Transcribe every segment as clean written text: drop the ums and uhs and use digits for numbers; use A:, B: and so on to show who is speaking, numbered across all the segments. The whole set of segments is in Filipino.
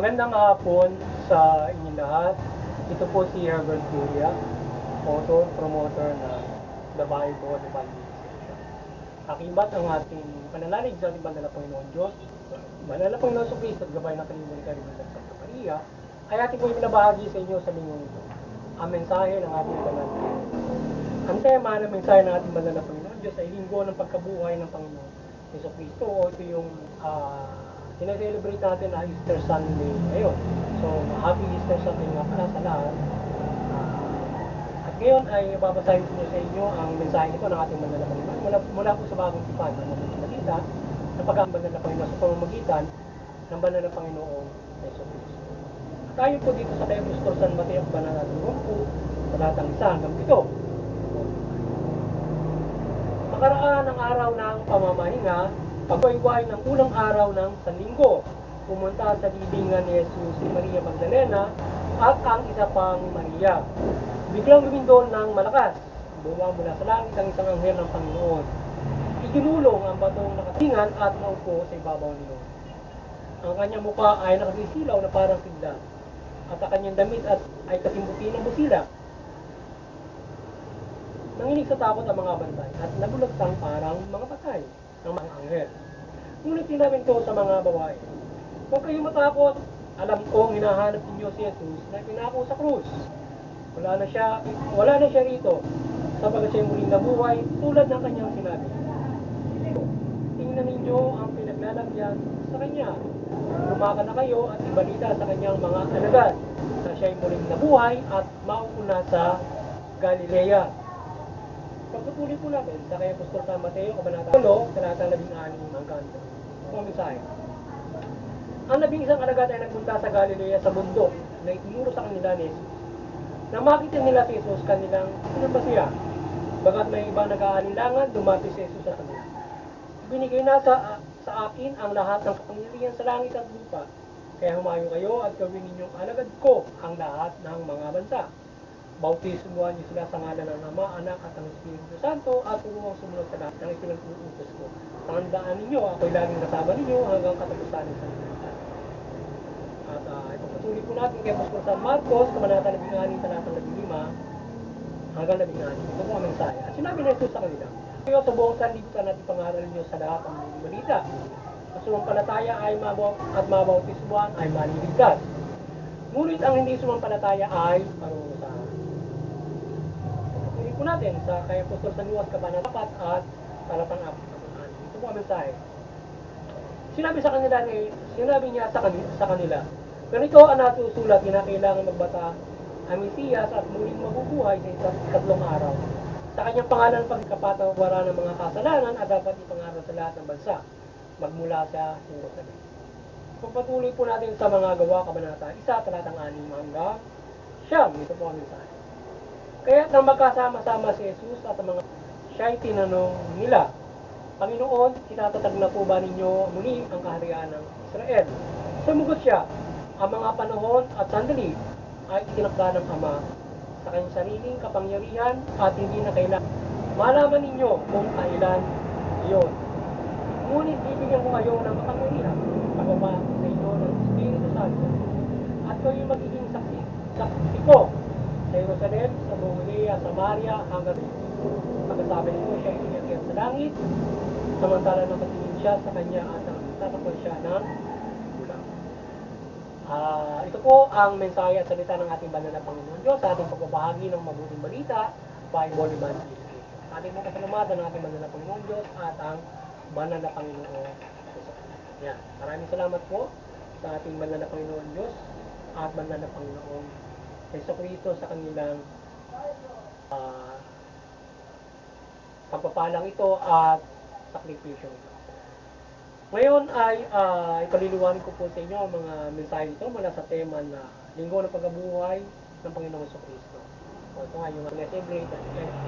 A: Magandang hapon sa inyong lahat. Ito po si Herbert Curia, author, promoter ng The Bible Evangelization. Akibat ang ating pananalig sa ating banal na Panginoon Diyos, banal na Panginoon sa Kristo at gabay ng kalimutan karibig ng Santa Maria, ay ating po ibinabahagi sa inyo sa linggong ito. Ang mensahe ng ating banal na Panginoon. Ang tema ng mensahe ng ating banal na Panginoon Diyos ay linggo ng pagkabuhay ng Panginoon Yeso Kristo, o ito yung sineselebrate natin na Easter Sunday ngayon. So, happy Easter Sunday nga pala sa lahat. At ngayon ay babasahin ko sa inyo ang mensahe nito ng ating banal na Panginoon mula po sa bagong tipan ng mabuting balita na pag-banal na Panginoon sa pamamagitan ng banal na Panginoong Yeso Kristo. At tayo po dito sa Apostol San Mateo, banal na 20, talatang 1 hanggang 7. Makaraan ang araw ng pamamahinga, pagwayway ng unang araw ng Sanlinggo, pumunta sa libingan ni Jesus si Maria Magdalena at ang isa pang Maria. Biglang lumindol ng malakas, bumaba mula sa langit ang isang anghel ng Panginoon. Iginulong ang batong nakatingan at naupo sa ibabaw nito. Ang kanyang mukha ay nakasisilaw na parang sigla, at ang kanyang damit ay kasimbuti ng busila. Nanginig sa takot ang mga bantay at nabulagsang parang mga patay ng mga anghel. Ngunit sinabi ito sa mga babae, huwag kayong matakot, alam kong hinahanap ninyo si Jesus na pinako sa krus. Wala na siya rito, sapagat siya muling nabuhay tulad ng kanyang sinabi. Tingnan ninyo ang pinaglalagyan sa kanya. Lumakan na kayo at ibalita sa kanyang mga alagad na siya ay muling nabuhay at mauuna sa Galilea. Pagpatuloy po natin sa kay Apostol San Mateo, Kabanata 8, talatang 16 hanggang 20. Ang mensahe. Ang 11 alagad ay nagpunta sa Galilea sa bundok na itinuro sa kanila ni Jesus. Nang makita nila si Jesus, kanilang sinambasiya. Bagat may ibang nag-aalinlangan, dumati si Jesus sa kanila. Binigay na sa akin ang lahat ng kapangyarihan sa langit at lupa. Kaya humayo kayo at gawin ninyong alagad ko ang lahat ng mga bansa. Bautismuhan niyo sila sa ngalan ng Ama, Anak at ng Espiritu Santo at turuang sumunod sa lahat ng ipinag-uutos ko. Tandaan ninyo, ako'y laging kasama ninyo hanggang katapusan ng sanlibutan. At ipagpatuloy po natin kay Apostol San Marcos, Kabanata 16, talatang 15 hanggang 16. Ito po ang mensahe. At sinabi na ito sa kanila, kayo sa buong sanlibutan at ipangaral niyo sa lahat ang mga balita. Ang sumampalataya ay mabautismuhan ay maliligtas. Ngunit ang hindi sumampalataya ay parurusahan. Tuloy po natin sa kay Apostol San Lucas, Kabanata 4 at talatang 4. Ito po ang mensahe. Sinabi niya sa kanila, ganito ang natusulat, kinakailangan magbata ang Mesiyas at muling mabubuhay sa ikatlong araw. Sa kanyang pangalan pagkapatawaran ng mga kasalanan at dapat ipangaral sa lahat ng bansa, magmula sa Jerusalem. Pagpatuloy po natin sa mga gawa, Kabanata 1, talatang 6 hanggang 9. Ito po ang mensahe. Kaya nang magkasama-sama si Jesus at ang mga siya'y tinanong nila, Panginoon, itatatag na po ba ninyo muli ang kaharian ng Israel? Sumugot siya, ang mga panahon at sandali ay itinakda ng Ama sa kanyang sariling kapangyarihan at hindi na kailangan malaman ninyo kung kailan iyon. Ngunit bibigyan ko kayo ng kapangyarihan pagbaba sa inyo ng Espiritu Santo at kayo magiging saksi ko sa Jerusalem, sa buong Judea, Samaria hanggang pagkasabi nito siya iniakyat sa langit samantala nakatingin siya sa kanya at nagtatakpan siya ng ulang. Ito po ang mensahe at salita ng ating banal na Panginoon Diyos sa ating pagbabahagi ng mabuting balita, Bible Evangelization. Ating mga kasalamatan ng ating banal na Panginoon Diyos at ang banal na Panginoon Diyos. Yan. Maraming salamat po sa ating banal na Panginoon Diyos at banal na Panginoon Yeso Kristo sa kanilang pagpapalang ito at sakripisyo ito. Ngayon ay ipaliliwanag ko po sa inyo ang mga mensahe nito mula sa tema na Linggo ng Pagkabuhay ng Panginoong Yeso Kristo. Ito nga yung celebrate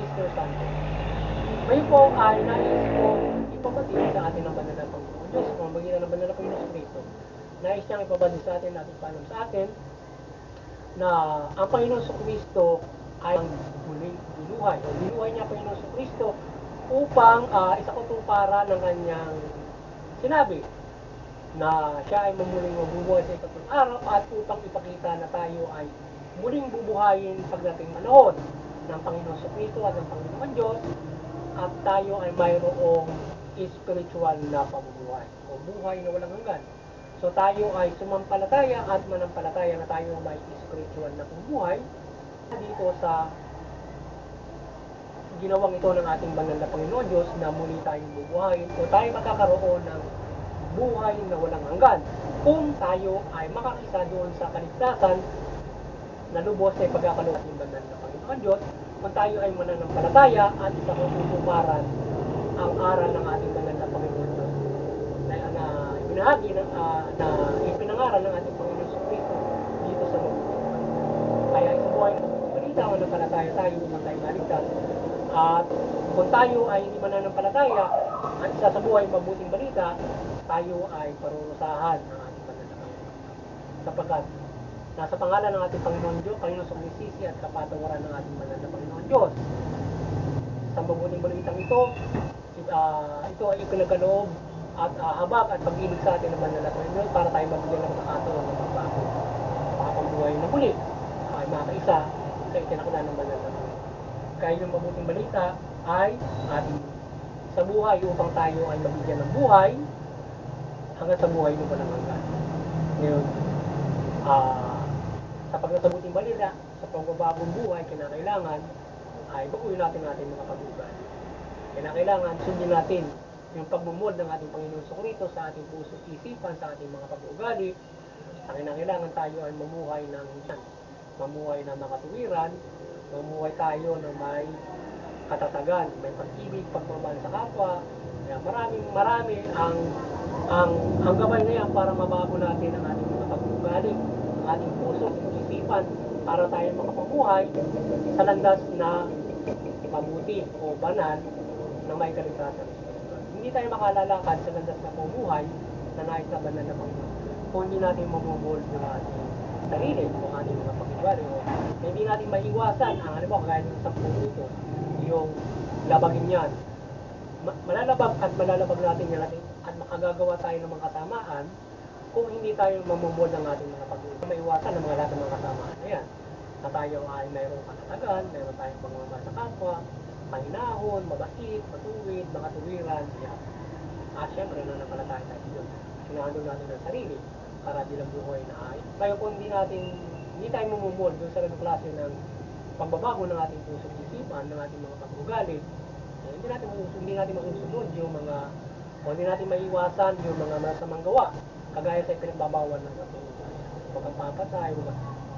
A: Easter Sunday. Ngayon po ay nais ko ipabati sa atin ng banal na Panginoon Diyos, kung magitan ng banal na Panginoon Yeso Kristo. Nais niyang ipabati sa atin at ipaalam sa atin na ang Panginoon Yeso Kristo ay ang muling binuhay. O binuhay niya ang Panginoon Yeso Kristo upang isa kutuparan ng kanyang sinabi na siya ay muling mabubuhay sa ikatlong araw at upang ipakita na tayo ay muling bubuhayin pagdating panahon ng Panginoon Kristo at ng Panginoon Diyos at tayo ay mayroong spiritual na pamumuhay o buhay na walang hanggan. So tayo ay sumampalataya at manampalataya na tayo may spiritual na pamumuhay dito sa ginawang ito ng ating banal na Panginoon Diyos na muli tayong bubuhayin o tayo makakaroon ng buhay na walang hanggan kung tayo ay makakisa doon sa kaligtasan na lubos sa pagkakaluwa ng banal na Panginoon Diyos kung tayo ay mananampalataya at sa kututuparan ang aral ng ating banal na Panginoon Diyos na ibinahagi na ipinangaral ng ating Panginoon Kristo dito sa mabuting balita. Kaya isang buhay ng mabuting balita, mananampalataya tayo upang tayo maligtas. At kung tayo ay hindi mananampalataya at isa sa buhay mabuting balita, tayo ay parurusahan ng ating banal na Panginoon. Sapagkat nasa pangalan ng ating Panginoon Diyos, Panginoon sa kumisisi at kapatawaran ng ating banal na Panginoon Diyos. Sa mabuting balitang ito ay ipinagaloob at habag at pag-ibig sa ating ng banal na Panginoon para tayo mabigyan ng pagkakataon ng magbago. Makapabuhay na muli ay makaisa sa itinakda ng banal na Panginoon. Kaya yung mabuting balita ay ating sa buhay upang tayo ay mabigyan ng buhay hanggang sa buhay ng walang hanggan. Ngayon, sa pagkasabuting balita, sa pagbabagong buhay, kinakailangan ay baguhin natin mga pag-uugali. Kinakailangan sundin natin yung pagmumod ng ating Panginoon Kristo sa ating puso isipan, sa ating mga pag-uugali. Kinakailangan tayo ay mamuhay ng makatuwiran, mamuhay tayo na may katatagan, may pag-ibig, pagmamahal sa kapwa. Kaya marami ang gabay na yan para mabago natin ang ating mga pag-uugali, ang ating puso, isipan, para tayo makapamuhay sa landas na mabuti o banal na may kaligtasan. Hindi tayo makalalakad sa landas na pumuhay na nais na banal na Panginoon kung hindi natin mamumol yung ating sarili o ating mga pag-uugali o hindi natin maiwasan ang kagaya ng 10 minuto yung labagin yan. Malalabag natin yan at makagagawa tayo ng mga kasamaan kung hindi tayo mamumol ng ating mga pag-uugali. Maiwasan ang mga lahat ng mga kasamaan na yan. Na tayo ay mayroong katatagan, mayroon tayong pagmamahal sa kapwa, mahinahon, mabait, matuwid, mga tuwiran. Siyempre, nanampalataya tayo doon. Sinahandol natin ang sarili para bilang buhay na ay. Kaya kung hindi tayo mamumol doon sa ganung klase ng pagbabago ng ating puso at isipan, ng ating mga pag-uugali, hindi natin masusunod yung mga, o hindi natin maiwasan yung mga masamang gawa, kagaya sa pinagbabawal ng ating pagpapatay,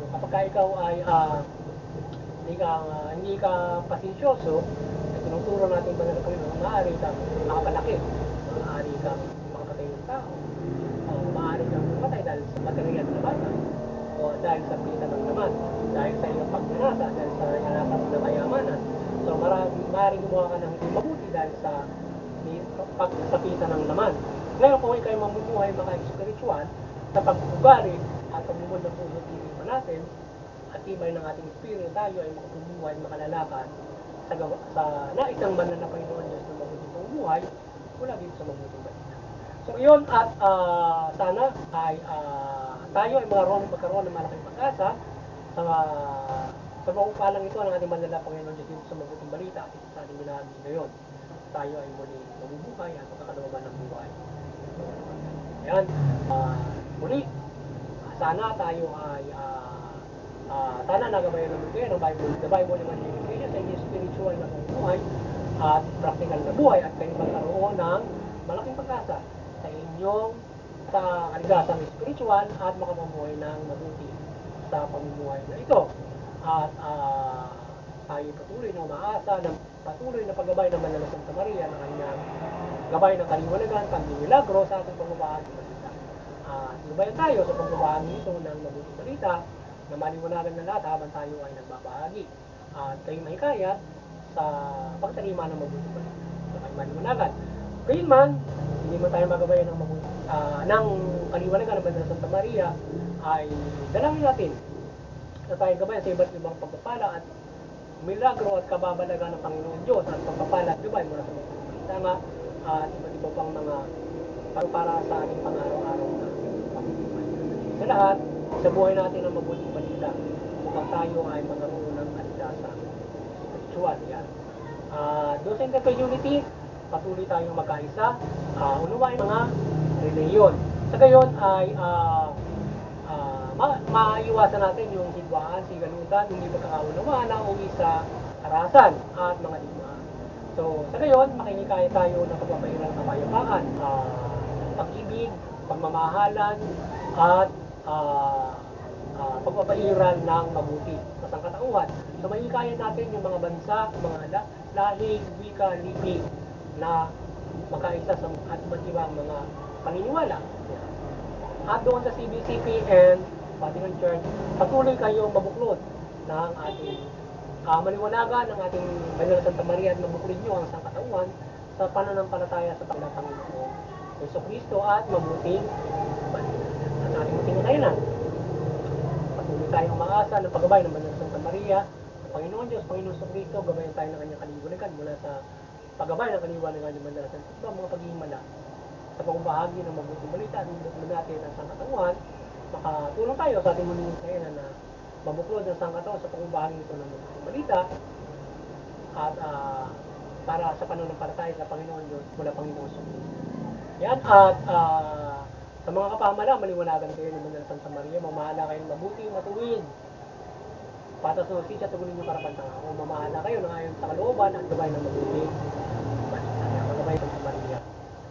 A: kapag ikaw ay hindi ka pasensyoso, ay tinuturo natin ba na Panginoon, maaari kang makapalaki, maaari kang makapatay ng tao, o maaari kang mamatay dahil sa material na bagay, o dahil sa pita ng naman, dahil sa iyong pagnanasa, dahil sa yanasap na kayamanan. So maaari gumawa ka ng mabuti dahil sa pagkasapita ng laman. Ngayon kung ikaw ay mamumuhay maka-spiritual sa pag-ugali at pagmumod ng puso at natin at tibay ng ating espiritu, tayo ay makapumuhay, makalalakad sa naisang banal na Panginoon Diyos na mabuting pumuhay mula dito sa mabuting balita. So yun at sana ay tayo ay magkaroon ng malaking pag-asa sa pagpapalang ito ng ating banal na Panginoon Diyos dito sa mabuting balita at sa ating binahagi ngayon. Tayo ay muli mabubuhay at magkakalawaban ng buhay. Ayan, muli, sana tayo ay sana nagabayan naman kayo ng Bible. The Bible naman yung kayo sa inyong spiritual na buhay at practical na buhay at kayo magkaroon ng malaking pag-asa sa inyong kaligasang spiritual at makapamuhay ng mabuti sa pamumuhay na ito. At tayo patuloy na umaasa ng patuloy na paggabay ng Banal na Santa Maria na kanyang gabay ng kaliwanagan, pag-milagro sa ating pagbabahagi ng balita. Gabayan tayo sa pagbabahagi ito ng mabuting balita na maliwanagan na lahat habang tayo ay nagbabahagi. At kayo mahikayat sa pagtalima ng mabuting balita. So kayo maliwanagan. Gayunman, hindi man tayo magabayan ng kaliwanagan ng Banal na Santa Maria, ay dalangin natin na tayo gabayan sa iba't ibang pagpapala at milagro at kababalagan ng Panginoon Diyos at pagpapala at gabay mula sa mabuting balita at iba't iba pang mga para sa ating pang-araw-araw na pamumuhay. Sa lahat, sa buhay natin ang mabuting balita upang tayo ay magkaroon ng kaligtasan spiritual. Yan. Doon sa intercommunity, patuloy tayong magkaisa, unawain mga reliyon. Sa gayon ay maiwasan natin yung hidwaan, sigalutan, hindi pagkakaunawaan na uwi sa karahasan at mga digmaan. So, sa gayon, makinikaya tayo ng pagpapairal ng kapayapaan, pag-ibig, pagmamahalan, at pagpapairal ng mabuti sa sangkatauhan. So, mahinikaya natin yung mga bansa, mga lahi, wika, lipi na magkaisa sa at iba't ibang mga paniniwala. At doon sa CBCP and Vatican Church, patuloy kayong mabuklod ng ating maliwanagan ng ating Banal na Santa Maria at mabuklod nyo ang sangkatauhan sa pananampalataya sa Panginoon Yeso Cristo at mabuting balita. At ating muting kainan. Patuloy tayong umaasa ng paggabay ng Banal na Santa Maria, Panginoon Diyos, Panginoon Yeso Cristo, gabayan tayo ng kanyang kaliwanagan mula sa paggabay ng kaliwanagan ng Banal na Santa Maria, mga paghihimala sa pagbahagi ng mabuting balita at mabuklod natin ang sangkatauhan, makatulong tayo sa ating muling kainan na mabuklod ng sangkatauhan sa pagbahagi nito ng mabuting balita at para sa pananampalataya sa Panginoon Diyos mula Panginoon Yeso Cristo. Yan, at sa mga kapamala, maliwanagan kayo ng Banal na Santa Maria, mamahala kayong mabuti, matuwid, patas ng hustisya, tugunin yung karapatan ako, mamahala kayo ng ayon sa kalooban at gabay ng mabuting balita. Magabay ng Santa Maria.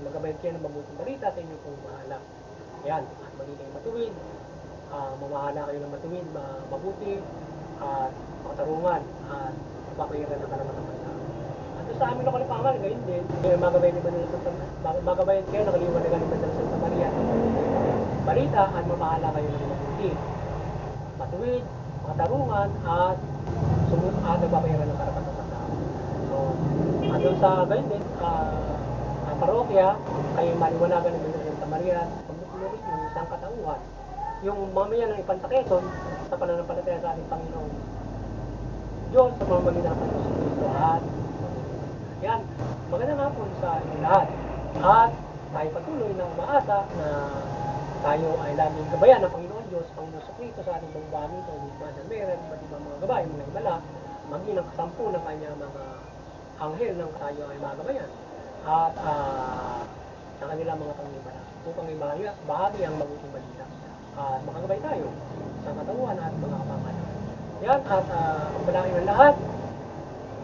A: Magabay kayo ng mabuting balita sa inyong pong mahala. Yan, at maging kayo matuwid, mamahala kayo ng matuwid, mabuti, at makatarungan, at papayiran ng karapatan ng tao. At sa amin lokal na pamal, gayon din, magabayan kayo ng kaliwanagan ng Banal na Santa Maria at balita, at mamahala kayo ng mabuti, matuwid, makatarungan, at nagpapayiran ng karapatan ng tao. So, at sa gayon din, parokya, kayo maliwanagan ng Banal na Santa Maria, pagbukulorin yung isang katauhan, yung mamaya ng Ipantaketon sa pananampalataya sa ating Panginoon Diyos sa pamamagitan ng Panginoon sa Kristo at yan, magandang hapon sa inyong lahat. At tayo patuloy na umaasa na tayo ay laging gabayan ng Panginoon Diyos, Panginoon sa Kristo sa ating pagbabago ito, Bikman ng Meron, iba't ibang mga gabay, mga himala, maging ang kasampu ng kanyang mga anghel ng tayo ay magabayan. At ng kanilang mga pangnimala upang ibahagi ang mabuting balita. Makagabay tayo sa katawan at mga kapamalan. Yan, at ang balangin ng lahat,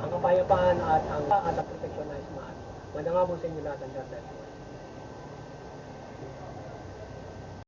A: ang kapayapaan at ang proteksyon na ismahan. Magandang hapon sa inyo lahat ang God bless.